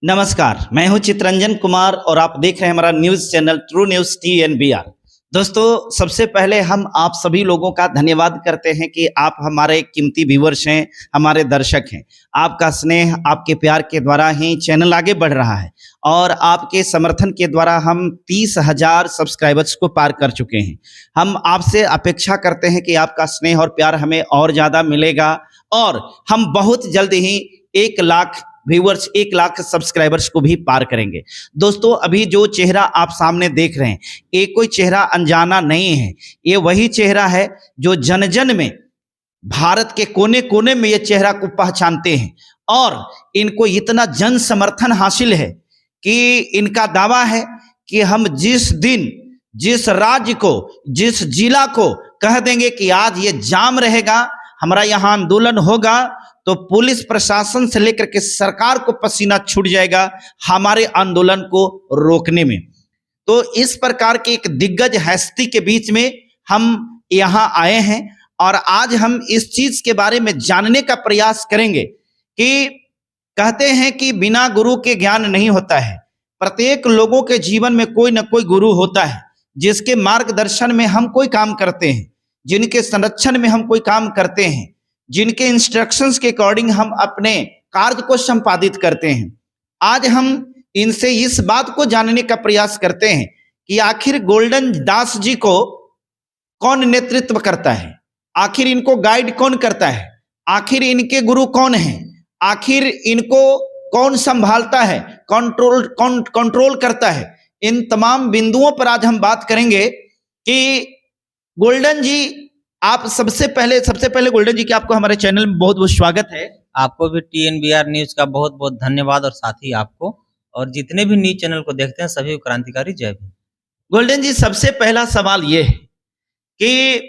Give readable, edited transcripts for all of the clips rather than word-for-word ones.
नमस्कार, मैं हूं चित्रंजन कुमार और आप देख रहे हैं हमारा news channel true news TNBR। दोस्तों, सबसे पहले हम आप सभी लोगों का धन्यवाद करते हैं कि आप हमारे कीमती व्यूअर्स हैं, हमारे दर्शक हैं। आपका स्नेह, आपके प्यार के द्वारा ही चैनल आगे बढ़ रहा है और आपके समर्थन के द्वारा हम 30,000 सब्सक्राइबर्स को पार कर चुके हैं। हम आपसे अपेक्षा करते हैं कि आपका स्नेह और प्यार हमें और ज़्यादा मिलेगा और हम बहुत जल्द ही 1 लाख व्यूअर्स, 1 लाख सब्सक्राइबर्स को भी पार करेंगे। दोस्तों, अभी जो चेहरा आप सामने देख रहे हैं, ये कोई चेहरा अनजाना नहीं है। ये वही चेहरा है जो जन जन में, भारत के कोने कोने में ये चेहरा को पहचानते हैं और इनको इतना जन समर्थन हासिल है कि इनका दावा है कि हम जिस दिन, जिस राज्य को, जिस जिला को कह देंगे कि आज ये जाम रहेगा, हमारा यहाँ आंदोलन होगा, तो पुलिस प्रशासन से लेकर के सरकार को पसीना छूट जाएगा हमारे आंदोलन को रोकने में। तो इस प्रकार के एक दिग्गज हस्ती के बीच में हम यहाँ आए हैं और आज हम इस चीज के बारे में जानने का प्रयास करेंगे कि कहते हैं कि बिना गुरु के ज्ञान नहीं होता है। प्रत्येक लोगों के जीवन में कोई ना कोई गुरु होता है जिसके मार्गदर्शन में हम कोई काम करते हैं, जिनके संरक्षण में हम कोई काम करते हैं, जिनके इंस्ट्रक्शंस के अकॉर्डिंग हम अपने कार्य को संपादित करते हैं। आज हम इनसे इस बात को जानने का प्रयास करते हैं कि आखिर गोल्डन दास जी को कौन नेतृत्व करता है, आखिर इनको गाइड कौन करता है, आखिर इनके गुरु कौन है, आखिर इनको कौन संभालता है, कंट्रोल करता है। इन तमाम बिंदुओं पर आज हम बात करेंगे कि गोल्डन जी, आप सबसे पहले गोल्डन जी की आपको हमारे चैनल में बहुत बहुत स्वागत है। आपको भी TNBR न्यूज का बहुत बहुत धन्यवाद और साथ ही आपको और जितने भी न्यूज चैनल को देखते हैं सभी क्रांतिकारी जय भीम। गोल्डन जी, सबसे पहला सवाल ये है कि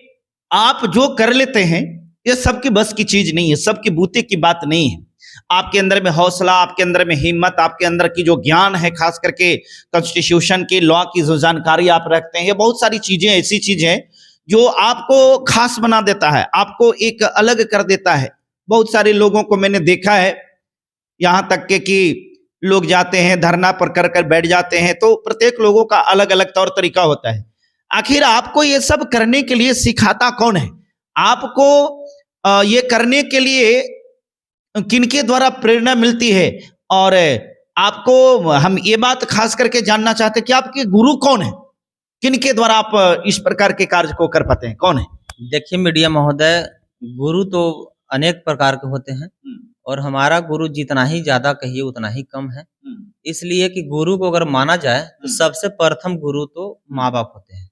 आप जो कर लेते हैं ये सबकी बस की चीज नहीं है, सबकी बूते की बात नहीं है। आपके अंदर में हौसला, आपके अंदर में हिम्मत, आपके अंदर की जो ज्ञान है, खास करके कॉन्स्टिट्यूशन की, लॉ की जो जानकारी आप रखते हैं, ये बहुत सारी चीजें ऐसी चीजें हैं जो आपको खास बना देता है, आपको एक अलग कर देता है। बहुत सारे लोगों को मैंने देखा है, यहां तक के कि लोग जाते हैं धरना पर कर बैठ जाते हैं, तो प्रत्येक लोगों का अलग अलग तौर तरीका होता है। आखिर आपको ये सब करने के लिए सिखाता कौन है? आपको ये करने के लिए किनके द्वारा प्रेरणा मिलती है? और आपको हम ये बात खास करके जानना चाहते हैं कि आपके गुरु कौन है, किनके द्वारा आप इस प्रकार के कार्य को कर पाते हैं, कौन है? देखिए मीडिया महोदय, गुरु तो अनेक प्रकार के होते हैं और हमारा गुरु जितना ही ज्यादा कहिए उतना ही कम है। इसलिए कि गुरु को अगर माना जाए तो सबसे प्रथम गुरु तो माँ बाप होते हैं।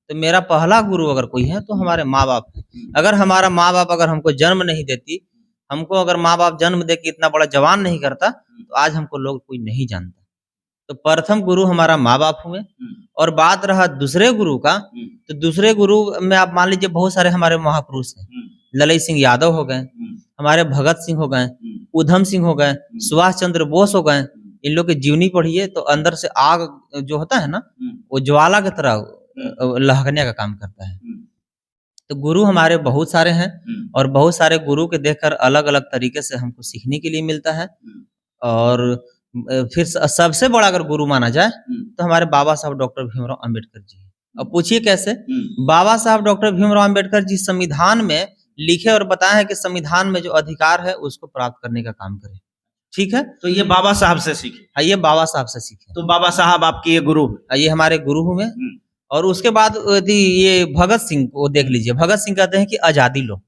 तो मेरा पहला गुरु अगर कोई है तो हमारे माँ बाप है। अगर हमारा माँ बाप अगर हमको जन्म नहीं देती, हमको अगर माँ बाप जन्म दे के इतना बड़ा जवान नहीं करता, तो आज हमको लोग कोई नहीं जानता। तो प्रथम गुरु हमारा माँ बाप हुए। और बात रहा दूसरे गुरु का, तो दूसरे गुरु में आप मान लीजिए बहुत सारे हमारे महापुरुष हैं। ललित सिंह यादव हो गए, हमारे भगत सिंह हो गए, उधम सिंह हो गए, सुभाष चंद्र बोस हो गए। इन लोग की जीवनी पढ़िए तो अंदर से आग जो होता है ना, वो ज्वाला की तरह लहकने का काम करता है। तो गुरु हमारे बहुत सारे हैं और बहुत सारे गुरु के देखकर अलग अलग तरीके से हमको सीखने के लिए मिलता है। और फिर सबसे बड़ा अगर गुरु माना जाए तो हमारे बाबा साहब डॉक्टर भीमराव अंबेडकर जी। अब पूछिए कैसे? बाबा साहब डॉक्टर भीमराव अंबेडकर जी संविधान में लिखे और बताए हैं कि संविधान में जो अधिकार है उसको प्राप्त करने का काम करें। ठीक है, तो ये बाबा साहब से सीखे? हाँ, ये बाबा साहब से सीखे। तो बाबा साहब आपके ये गुरु? ये हमारे गुरु हुए। और उसके बाद यदि ये भगत सिंह को देख लीजिए, भगत सिंह कहते हैं कि आजादी लो।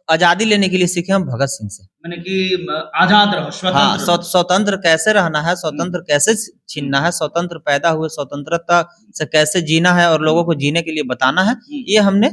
आजादी लेने के लिए सीखे हम भगत सिंह से, मैंने कि आजाद रहो, स्वतंत्र। स्वतंत्र कैसे रहना है, स्वतंत्र कैसे छीनना है, स्वतंत्र पैदा हुए स्वतंत्रता से कैसे जीना है और लोगों को जीने के लिए बताना है, ये हमने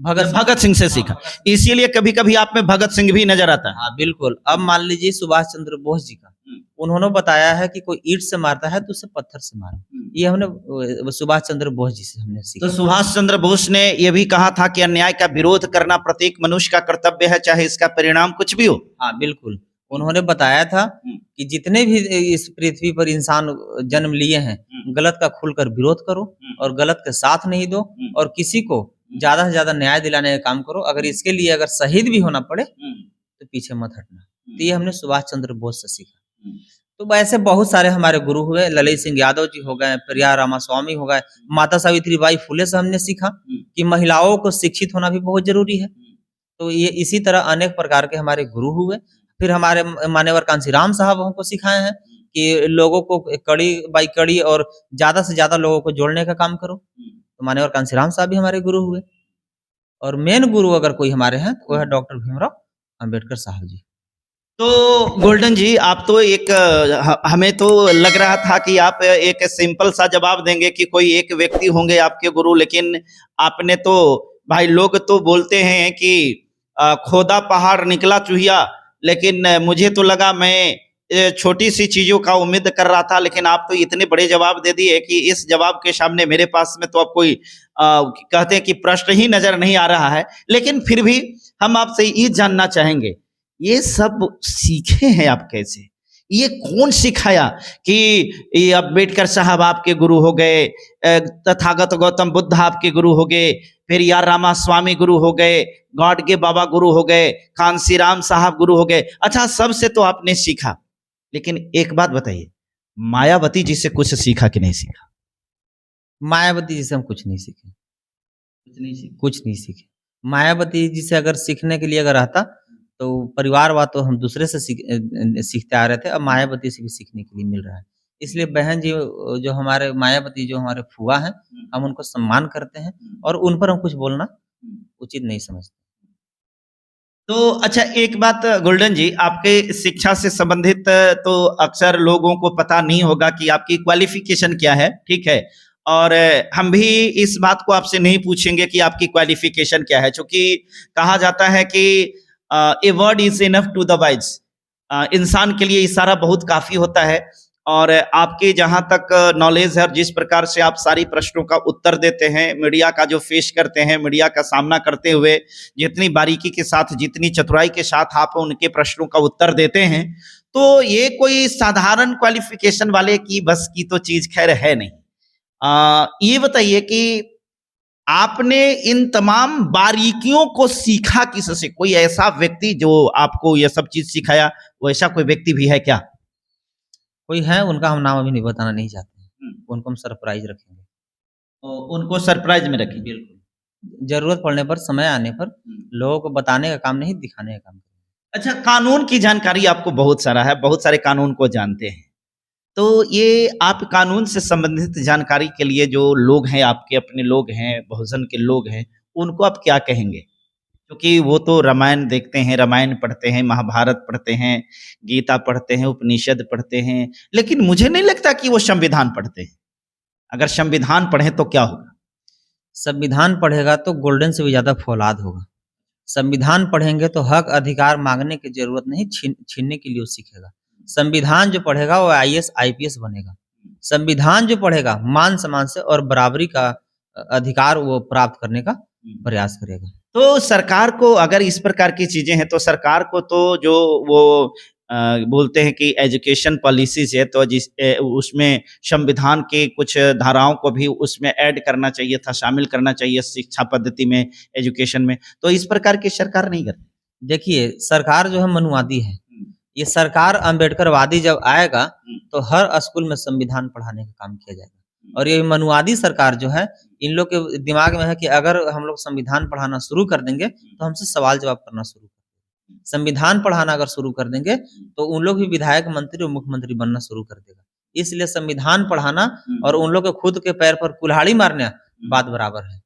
भगत सिंह से सीखा। इसीलिए कभी कभी आप में भगत सिंह भी नजर आता है। हाँ बिल्कुल। अब मान लीजिए सुभाष चंद्र बोस जी का, उन्होंने बताया है कि कोई ईंट से मारता है तो उसे पत्थर से मारो। ये हमने सुभाष चंद्र बोस जी से हमने सीखा। तो सुभाष चंद्र बोस ने यह भी कहा था कि अन्याय का विरोध करना प्रत्येक मनुष्य का कर्तव्य है, चाहे इसका परिणाम कुछ भी हो। हाँ बिल्कुल। उन्होंने बताया था कि जितने भी इस पृथ्वी पर इंसान जन्म लिए हैं, गलत का खुलकर विरोध करो और गलत के साथ नहीं दो और किसी को ज्यादा से ज्यादा न्याय दिलाने का काम करो। अगर इसके लिए अगर शहीद भी होना पड़े तो पीछे मत हटना। तो ये हमने सुभाष चंद्र बोस से सीखा। तो ऐसे बहुत सारे हमारे गुरु हुए, ललित सिंह यादव जी हो गए, प्रिया रामास्वामी हो गए, माता सावित्रीबाई फुले से हमने सीखा कि महिलाओं को शिक्षित होना भी बहुत जरूरी है। तो ये इसी तरह अनेक प्रकार के हमारे गुरु हुए। फिर हमारे मान्यवर कांशीराम साहब हमको सिखाए हैं कि लोगों को कड़ी बाई कड़ी और ज्यादा से ज्यादा लोगों को जोड़ने का काम करो। तो मान्यवर कांशीराम साहब भी हमारे गुरु हुए। और मेन गुरु अगर कोई हमारे हैं तो वो है डॉक्टर भीमराव अंबेडकर साहब जी। तो गोल्डन जी, आप तो एक हमें तो लग रहा था कि आप एक सिंपल सा जवाब देंगे कि कोई एक व्यक्ति होंगे आपके गुरु, लेकिन आपने तो भाई, लोग तो बोलते हैं कि खोदा पहाड़ निकला चूहिया, लेकिन मुझे तो लगा मैं छोटी सी चीजों का उम्मीद कर रहा था, लेकिन आप तो इतने बड़े जवाब दे दिए कि इस जवाब के सामने मेरे पास में तो अब कोई कहते हैं कि प्रश्न ही नजर नहीं आ रहा है। लेकिन फिर भी हम आपसे ये जानना चाहेंगे, ये सब सीखे हैं आप कैसे? ये कौन सिखाया कि ये अम्बेडकर साहब आपके गुरु हो गए, तथागत गौतम बुद्ध आपके गुरु हो गए, फिर यार रामास्वामी गुरु हो गए, गॉडगे बाबा गुरु हो गए, कांशीराम साहब गुरु हो गए। अच्छा, सबसे तो आपने सीखा, लेकिन एक बात बताइए, मायावती जी से कुछ सीखा कि नहीं सीखा? मायावती जी से हम कुछ नहीं सीखे, कुछ नहीं सीखे। मायावती जी से अगर सीखने के लिए अगर रहता तो परिवारवाद तो हम दूसरे से सीखते आ रहे थे, अब मायावती से भी सीखने के लिए मिल रहा है। इसलिए बहन जी जो हमारे मायावती जो हमारे फुआ हैं, हम उनको सम्मान करते हैं और उन पर हम कुछ बोलना उचित नहीं समझते। तो अच्छा, एक बात गोल्डन जी, आपके शिक्षा से संबंधित तो अक्सर लोगों को पता नहीं होगा कि आपकी क्वालिफिकेशन क्या है, ठीक है? और हम भी इस बात को आपसे नहीं पूछेंगे कि आपकी क्वालिफिकेशन क्या है, क्योंकि कहा जाता है कि a word is enough to the wise. इंसान के लिए इशारा बहुत काफी होता है। और आपके जहां तक नॉलेज है और जिस प्रकार से आप सारी प्रश्नों का उत्तर देते हैं, मीडिया का जो फेस करते हैं, मीडिया का सामना करते हुए जितनी बारीकी के साथ, जितनी चतुराई के साथ आप उनके प्रश्नों का उत्तर देते हैं, तो ये कोई साधारण क्वालिफिकेशन वाले की बस की तो चीज खैर है नहीं। ये बताइए कि आपने इन तमाम बारीकियों को सीखा किससे? कोई ऐसा व्यक्ति जो आपको ये सब चीज सिखाया, वो ऐसा कोई व्यक्ति भी है क्या? कोई है, उनका हम नाम अभी नहीं बताना नहीं चाहते हैं। उनको हम सरप्राइज रखेंगे। तो उनको सरप्राइज में रखिए। बिल्कुल, जरूरत पड़ने पर, समय आने पर लोगों को बताने का काम नहीं, दिखाने का काम। अच्छा, कानून की जानकारी आपको बहुत सारा है, बहुत सारे कानून को जानते हैं, तो ये आप कानून से संबंधित जानकारी के लिए जो लोग हैं, आपके अपने लोग हैं, बहुजन के लोग हैं, उनको आप क्या कहेंगे? क्योंकि वो तो रामायण देखते हैं, रामायण पढ़ते हैं, महाभारत पढ़ते हैं, गीता पढ़ते हैं, उपनिषद पढ़ते हैं, लेकिन मुझे नहीं लगता कि वो संविधान पढ़ते हैं। अगर संविधान पढ़े तो क्या होगा? संविधान पढ़ेगा तो गोल्डन से भी ज्यादा फौलाद होगा। संविधान पढ़ेंगे तो हक अधिकार मांगने की जरूरत नहीं, छीनने के लिए वो सीखेगा। संविधान जो पढ़ेगा वो IAS IPS बनेगा। संविधान जो पढ़ेगा मान सम्मान से और बराबरी का अधिकार वो प्राप्त करने का प्रयास करेगा। तो सरकार को अगर इस प्रकार की चीजें हैं, तो सरकार को तो जो वो बोलते हैं कि एजुकेशन पॉलिसीज है, तो उसमें संविधान के कुछ धाराओं को भी उसमें ऐड करना चाहिए था, शामिल करना चाहिए शिक्षा पद्धति में, एजुकेशन में। तो इस प्रकार की सरकार नहीं करती। देखिए, सरकार जो है मनुवादी है। ये सरकार अम्बेडकरवादी जब आएगा तो हर स्कूल में संविधान पढ़ाने का काम किया जाएगा। और ये मनुवादी सरकार जो है, इन लोग के दिमाग में है कि अगर हम लोग संविधान पढ़ाना शुरू कर देंगे तो हमसे सवाल जवाब करना शुरू कर देंगे। संविधान पढ़ाना अगर शुरू कर देंगे तो उन लोग भी विधायक, मंत्री और मुख्यमंत्री बनना शुरू कर देगा। इसलिए संविधान पढ़ाना और उन लोग के खुद के पैर पर कुल्हाड़ी मारना बात बराबर है।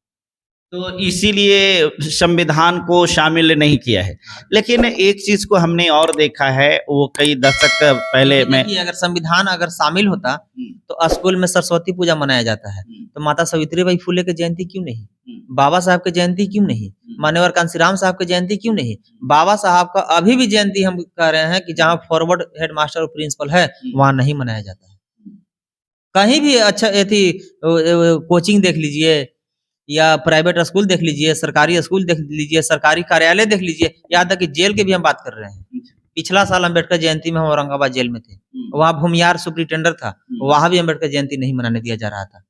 तो इसीलिए संविधान को शामिल नहीं किया है। लेकिन एक चीज को हमने और देखा है, वो कई दशक पहले में, अगर संविधान अगर शामिल होता तो स्कूल में सरस्वती पूजा मनाया जाता है, तो माता सावित्रीबाई फुले की जयंती क्यों नहीं? बाबा साहब की जयंती क्यों नहीं? मान्यवर कांशीराम साहब की जयंती क्यों नहीं? बाबा साहब का अभी भी जयंती हम कह रहे हैं कि जहाँ फॉरवर्ड हेड मास्टर और प्रिंसिपल है वहां नहीं मनाया जाता है। कहीं भी अच्छा कोचिंग देख लीजिए या प्राइवेट स्कूल देख लीजिए, सरकारी स्कूल देख लीजिए, सरकारी कार्यालय देख लीजिए, यहाँ तक कि जेल की भी हम बात कर रहे हैं। पिछला साल अम्बेडकर जयंती में हम औरंगाबाद जेल में थे, वहाँ भूमियार सुप्रिंटेंडेंट था, वहां भी अम्बेडकर जयंती नहीं मनाने दिया जा रहा था।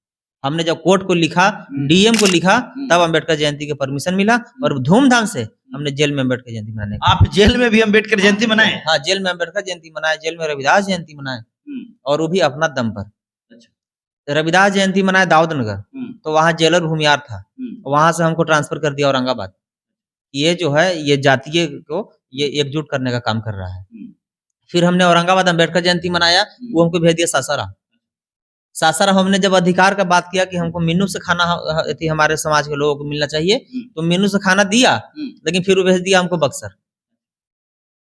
हमने जब कोर्ट को लिखा, DM को लिखा, तब अम्बेडकर जयंती की परमिशन मिला और धूमधाम से हमने जेल में अम्बेडकर जयंती मनाने। आप जेल में भी अम्बेडकर जयंती मनाए? हाँ, जेल में अम्बेडकर जयंती मनाए, जेल में रविदास जयंती मनाए। और वो भी अपना दम पर। अच्छा। रविदास जयंती मनाए दाऊद नगर, तो वहाँ जेलर भूमियार था, वहां से हमको ट्रांसफर कर दिया औरंगाबाद। ये जो है ये जातीय को ये एकजुट करने का काम कर रहा है। फिर हमने औरंगाबाद अम्बेडकर जयंती मनाया, वो हमको भेज दिया सासाराम। सासाराम हमने जब अधिकार का बात किया कि हमको मेनू से खाना हमारे समाज के लोगों को मिलना चाहिए, तो मेनू से खाना दिया, लेकिन फिर वो भेज दिया हमको बक्सर।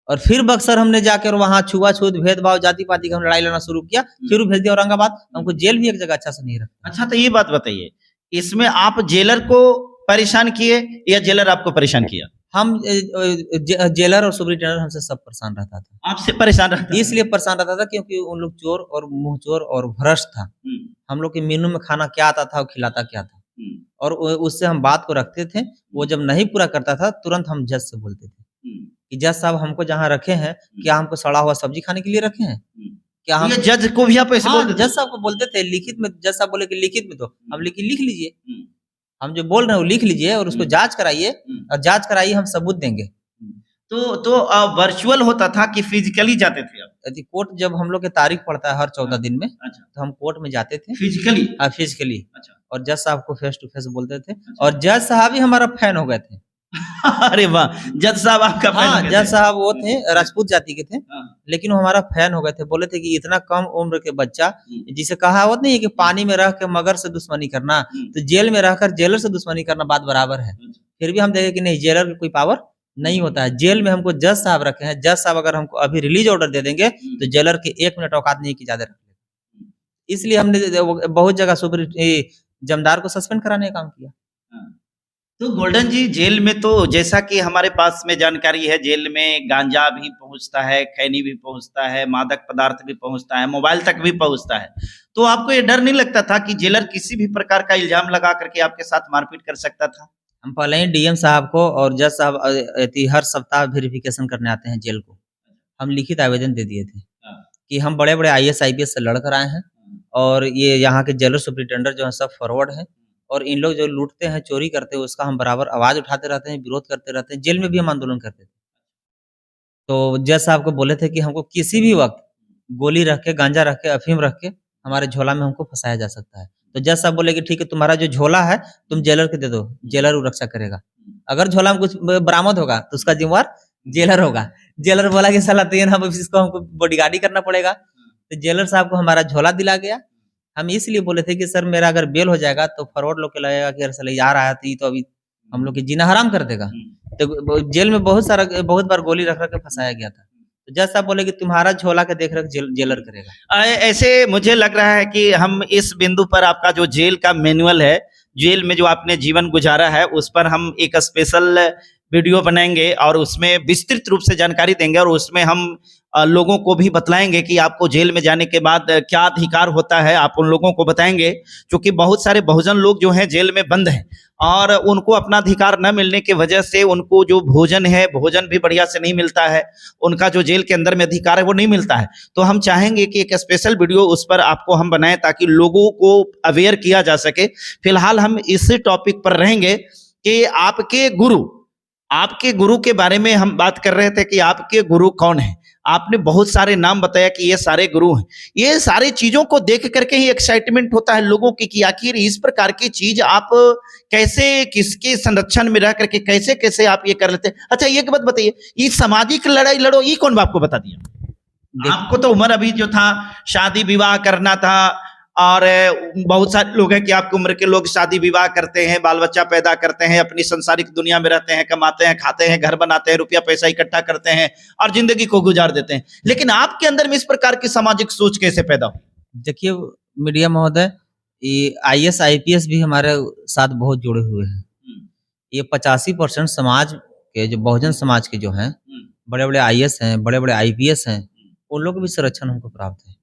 और फिर बक्सर हमने जाकर वहां छुआछूत भेदभाव जाति पाति का हम लड़ाई लड़ना शुरू किया, फिर वो भेज दिया औरंगाबाद। हमको जेल भी एक जगह अच्छा से नहीं रखा। अच्छा, तो ये बात बताइए, इसमें आप जेलर को परेशान किए या जेलर आपको परेशान किया? हम जेलर और सुपरिटेंडेंट हमसे सब परेशान रहता था। आपसे परेशान रहता था? इसलिए परेशान रहता था क्योंकि उन लोग चोर और मुंह चोर और भ्रष्ट था। हम लोग के मेनू में खाना क्या आता था और खिलाता क्या था, और उससे हम बात को रखते थे। वो जब नहीं पूरा करता था तुरंत हम जज से बोलते थे कि जज साहब हमको जहाँ रखे हैं, क्या हमको सड़ा हुआ सब्जी खाने के लिए रखे हैं? क्या हम ये जज को भी आप ऐसे हाँ, बोलते थे? जज साहब को बोलते थे लिखित में। जज साहब बोले कि लिखित में, तो हम लिख लीजिए, हम जो बोल रहे हैं वो लिख लीजिए और उसको जांच कराइए, और जांच कराइए, हम सबूत देंगे। तो वर्चुअल होता था कि फिजिकली जाते थे आप? यदि कोर्ट जब हम लोग के तारीख पड़ता है हर 14 दिन में, अच्छा, तो हम कोर्ट में जाते थे फिजिकली? फिजिकली, अच्छा। और जज साहब को फेस टू फेस बोलते थे, और जज साहब ही हमारा फैन हो गए थे। अरे वाह, जज साहब आपका फैन हो हाँ, गए जज थे? साहब वो थे राजपूत जाति के थे, हाँ। लेकिन वो हमारा फैन हो गए थे। बोले थे कि इतना कम उम्र के बच्चा, जिसे कहावत नहीं है कि पानी में रह के मगर से दुश्मनी करना, तो जेल में रहकर जेलर से दुश्मनी करना बात बराबर है। फिर भी हम देखे कि नहीं, जेलर की कोई पावर नहीं होता है। जेल में हमको जज साहब रखे हैं, जज साहब अगर हमको अभी रिलीज ऑर्डर दे देंगे तो जेलर के 1 मिनट औकात नहीं की ज्यादा रख लेंगे। इसलिए हमने बहुत जगह सुपर जमदार को सस्पेंड कराने का काम किया। तो गोल्डन जी, जेल में तो जैसा कि हमारे पास में जानकारी है, जेल में गांजा भी पहुंचता है, खैनी भी पहुंचता है, मादक पदार्थ भी पहुंचता है, मोबाइल तक भी पहुंचता है। तो आपको ये डर नहीं लगता था कि जेलर किसी भी प्रकार का इल्जाम लगा करके आपके साथ मारपीट कर सकता था? हम पहले ही डीएम साहब को और जज साहब हर सप्ताह वेरिफिकेशन करने आते हैं जेल को। हम लिखित आवेदन दे दिए थे कि हम बड़े-बड़े आईएएस आईपीएस से लड़ कर आए हैं, और ये यहाँ के जेलर सुपरिटेंडेंट जो है सब फॉरवर्ड हैं, और इन लोग जो लूटते हैं, चोरी करते हैं, उसका हम बराबर आवाज उठाते रहते हैं, विरोध करते रहते हैं। जेल में भी हम आंदोलन करते थे। तो जज साहब को बोले थे कि हमको किसी भी वक्त गोली रख के, गांजा रख के, अफीम रख के हमारे झोला में हमको फंसाया जा सकता है। तो जज साहब बोले कि ठीक है, तुम्हारा जो झोला है तुम जेलर को दे दो, जेलर वो रक्षा करेगा। अगर झोला में कुछ बरामद होगा तो उसका जिम्मेवार जेलर होगा। जेलर बोला कि साला तो ये ना, इसको हमको बॉडीगार्ड ही करना पड़ेगा। तो जेलर साहब को हमारा झोला दिला गया। हम इसलिए बोले थे कि सर मेरा अगर बेल हो जाएगा तो फॉरवर्ड लोग के लगेगा कि अरे साले यार आया थी तो अभी हम लोग की जीना हराम कर देगा। तो जेल में बहुत बार गोली रख के फंसाया गया था। तो जज साहब बोले कि तुम्हारा झोला के देख रेख जेलर करेगा। ऐसे मुझे लग रहा है कि हम इस बिंदु पर आपका जो जेल का मैनुअल है, जेल में जो आपने जीवन गुजारा है, उस पर हम एक स्पेशल वीडियो बनाएंगे और उसमें विस्तृत रूप से जानकारी देंगे, और उसमें हम लोगों को भी बतलाएंगे कि आपको जेल में जाने के बाद क्या अधिकार होता है, आप उन लोगों को बताएंगे। क्योंकि बहुत सारे बहुजन लोग जो हैं जेल में बंद हैं, और उनको अपना अधिकार न मिलने की वजह से उनको जो भोजन है, भोजन भी बढ़िया से नहीं मिलता है, उनका जो जेल के अंदर में अधिकार है वो नहीं मिलता है। तो हम चाहेंगे कि एक स्पेशल वीडियो उस पर आपको हम बनाएं ताकि लोगों को अवेयर किया जा सके। फिलहाल हम इस टॉपिक पर रहेंगे कि आपके गुरु के बारे में हम बात कर रहे थे कि आपके गुरु कौन है। आपने बहुत सारे नाम बताया कि ये सारे गुरु हैं। ये सारी चीजों को देख करके ही एक्साइटमेंट होता है लोगों की कि आखिर इस प्रकार की चीज आप कैसे, किसके संरक्षण में रह करके कैसे कैसे आप ये कर लेते हैं। अच्छा, ये बात बताइए, ये सामाजिक लड़ाई लड़ो, ये कौन आपको बता दिया? आपको तो उम्र अभी जो था शादी विवाह करना था, और बहुत सारे लोग हैं कि आपकी उम्र के लोग शादी विवाह करते हैं, बाल बच्चा पैदा करते हैं, अपनी संसारिक दुनिया में रहते हैं, कमाते हैं, खाते हैं, घर बनाते हैं, रुपया पैसा इकट्ठा करते हैं और जिंदगी को गुजार देते हैं। लेकिन आपके अंदर में इस प्रकार की सामाजिक सोच कैसे पैदा हो? देखिए मीडिया महोदय, ये आईएएस आईपीएस भी हमारे साथ बहुत जुड़े हुए हैं। ये 85% समाज के, जो बहुजन समाज के जो हैं, बड़े बड़े आईएएस हैं, बड़े बड़े आईपीएस हैं, उन लोग को भी संरक्षण हमको प्राप्त है।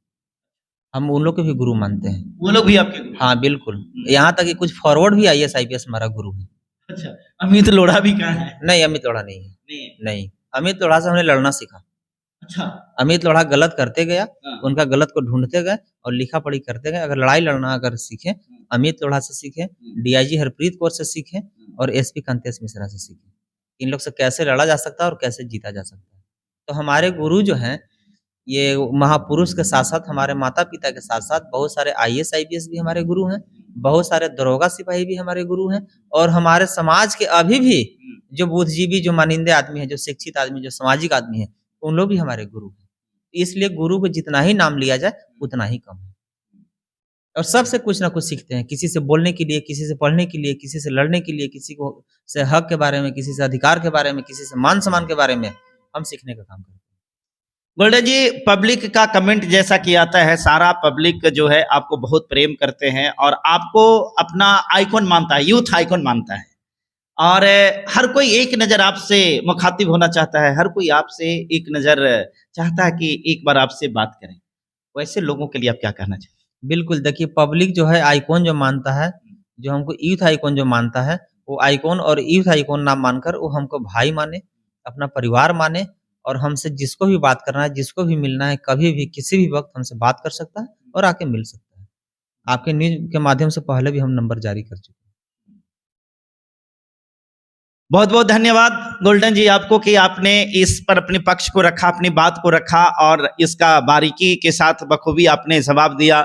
हम उन लोग के भी गुरु मानते हैं। वो लोग भी आपके गुरु? हाँ बिल्कुल, यहाँ तक कि कुछ फॉरवर्ड भी आईएएस आईपीएस हमारा गुरु है। अच्छा, अमित लोढ़ा भी कहाँ है? नहीं, अमित लोढ़ा नहीं है। नहीं, अमित लोढ़ा से हमने लड़ना सीखा। अच्छा, अमित लोढ़ा गलत करते गया, उनका गलत को ढूंढते गए और लिखा पढ़ी करते गए। अगर लड़ाई लड़ना अगर सीखे, अमित लोढ़ा से सीखे, डीआईजी हरप्रीत कौर से सीखे, और एसपी कांतेश मिश्रा से सीखे। इन लोग से कैसे लड़ा जा सकता है और कैसे जीता जा सकता है। तो हमारे गुरु जो हैं, ये महापुरुष के साथ साथ हमारे माता पिता के साथ साथ बहुत सारे IAS IPS भी हमारे गुरु हैं, बहुत सारे दरोगा सिपाही भी हमारे गुरु हैं, और हमारे समाज के अभी भी जो बुद्धिजीवी, जो मानिंदे आदमी है, जो शिक्षित आदमी, जो सामाजिक आदमी है, उन लोग भी हमारे गुरु हैं। इसलिए गुरु को जितना ही नाम लिया जाए उतना ही कम है। और सबसे कुछ ना कुछ सीखते हैं, किसी से बोलने के लिए, किसी से पढ़ने के लिए, किसी से लड़ने के लिए, किसी को से हक के बारे में, किसी से अधिकार के बारे में, किसी से मान सम्मान के बारे में हम सीखने का काम करते हैं। गोल्डन जी, पब्लिक का कमेंट जैसा कि आता है, सारा पब्लिक जो है आपको बहुत प्रेम करते हैं और आपको अपना आइकॉन मानता है, यूथ आइकॉन मानता है, और हर कोई एक नज़र आपसे मुखातिब होना चाहता है, हर कोई आपसे एक नज़र चाहता है कि एक बार आपसे बात करें। वैसे लोगों के लिए आप क्या कहना चाहेंगे? बिल्कुल, देखिए पब्लिक जो है आइकॉन जो मानता है, जो हमको यूथ आइकॉन जो मानता है, वो आइकॉन और यूथ आइकॉन ना मानकर वो हमको भाई माने, अपना परिवार माने, और हमसे जिसको भी बात करना है, जिसको भी मिलना है, कभी भी किसी भी वक़्त हमसे बात कर सकता है और आके मिल सकता है। आपके न्यूज़ के माध्यम से पहले भी हम नंबर जारी कर चुके हैं। बहुत बहुत धन्यवाद गोल्डन जी आपको कि आपने इस पर अपने पक्ष को रखा, अपनी बात को रखा और इसका बारीकी के साथ बखूबी आपने जवाब दिया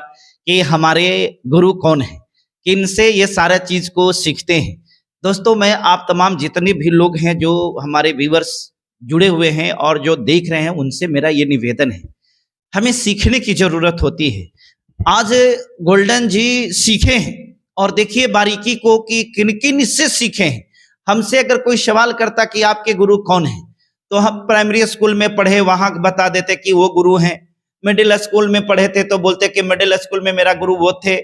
कि हमारे गुरु कौन है, किनसे ये सारा चीज को सीखते हैं। दोस्तों, मैं आप तमाम जितने भी लोग हैं जो हमारे व्यूअर्स जुड़े हुए हैं और जो देख रहे हैं, उनसे मेरा ये निवेदन है, हमें सीखने की जरूरत होती है। आज गोल्डन जी सीखे हैं और देखिए बारीकी को कि किन किन इससे सीखे हैं। हमसे अगर कोई सवाल करता कि आपके गुरु कौन है, तो हम प्राइमरी स्कूल में पढ़े, वहां बता देते कि वो गुरु हैं। मिडिल स्कूल में पढ़े थे तो बोलते कि मिडिल स्कूल में मेरा गुरु वो थे,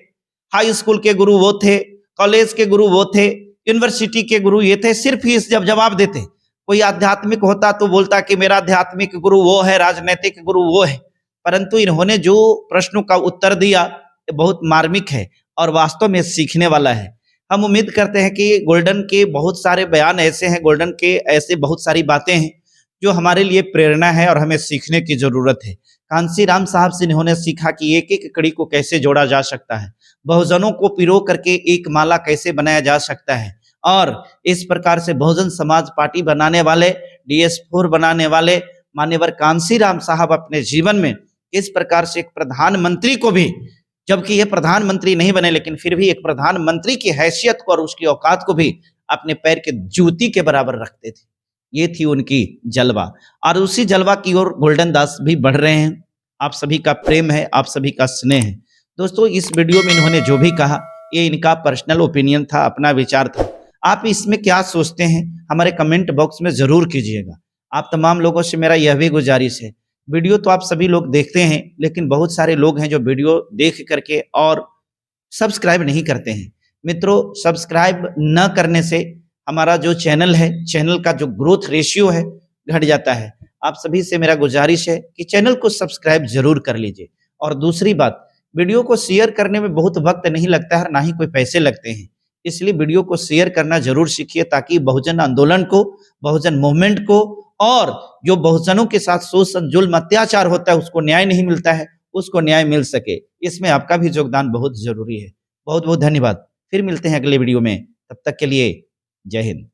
हाई स्कूल के गुरु वो थे, कॉलेज के गुरु वो थे, यूनिवर्सिटी के गुरु ये थे। सिर्फ ही जब जवाब देते, कोई आध्यात्मिक होता तो बोलता कि मेरा आध्यात्मिक गुरु वो है, राजनीतिक गुरु वो है। परंतु इन्होंने जो प्रश्नों का उत्तर दिया बहुत मार्मिक है और वास्तव में सीखने वाला है। हम उम्मीद करते हैं कि गोल्डन के बहुत सारे बयान ऐसे हैं, गोल्डन के ऐसे बहुत सारी बातें हैं जो हमारे लिए प्रेरणा है और हमें सीखने की जरूरत है। कांसी राम साहब से इन्होंने सीखा कि एक एक कड़ी को कैसे जोड़ा जा सकता है, बहुजनों को पिरो करके एक माला कैसे बनाया जा सकता है, और इस प्रकार से बहुजन समाज पार्टी बनाने वाले, DS4 बनाने वाले मान्यवर कांसी राम साहब अपने जीवन में इस प्रकार से एक प्रधानमंत्री को भी, जबकि ये प्रधानमंत्री नहीं बने, लेकिन फिर भी एक प्रधानमंत्री की हैसियत को और उसकी औकात को भी अपने पैर के जूती के बराबर रखते थे। ये थी उनकी जलवा, और उसी जलवा की ओर गोल्डन दास भी बढ़ रहे हैं। आप सभी का प्रेम है, आप सभी का स्नेह है। दोस्तों, इस वीडियो में इन्होंने जो भी कहा ये इनका पर्सनल ओपिनियन था, अपना विचार था। आप इसमें क्या सोचते हैं हमारे कमेंट बॉक्स में जरूर कीजिएगा। आप तमाम लोगों से मेरा यह भी गुजारिश है, वीडियो तो आप सभी लोग देखते हैं, लेकिन बहुत सारे लोग हैं जो वीडियो देख करके और सब्सक्राइब नहीं करते हैं। मित्रों, सब्सक्राइब न करने से हमारा जो चैनल है, चैनल का जो ग्रोथ रेशियो है घट जाता है। आप सभी से मेरा गुजारिश है कि चैनल को सब्सक्राइब जरूर कर लीजिए। और दूसरी बात, वीडियो को शेयर करने में बहुत वक्त नहीं लगता है, ना ही कोई पैसे लगते हैं, इसलिए वीडियो को शेयर करना जरूर सीखिए, ताकि बहुजन आंदोलन को, बहुजन मूवमेंट को, और जो बहुजनों के साथ शोषण, जुल्म, अत्याचार होता है, उसको न्याय नहीं मिलता है, उसको न्याय मिल सके। इसमें आपका भी योगदान बहुत जरूरी है। बहुत बहुत धन्यवाद। फिर मिलते हैं अगले वीडियो में, तब तक के लिए जय हिंद।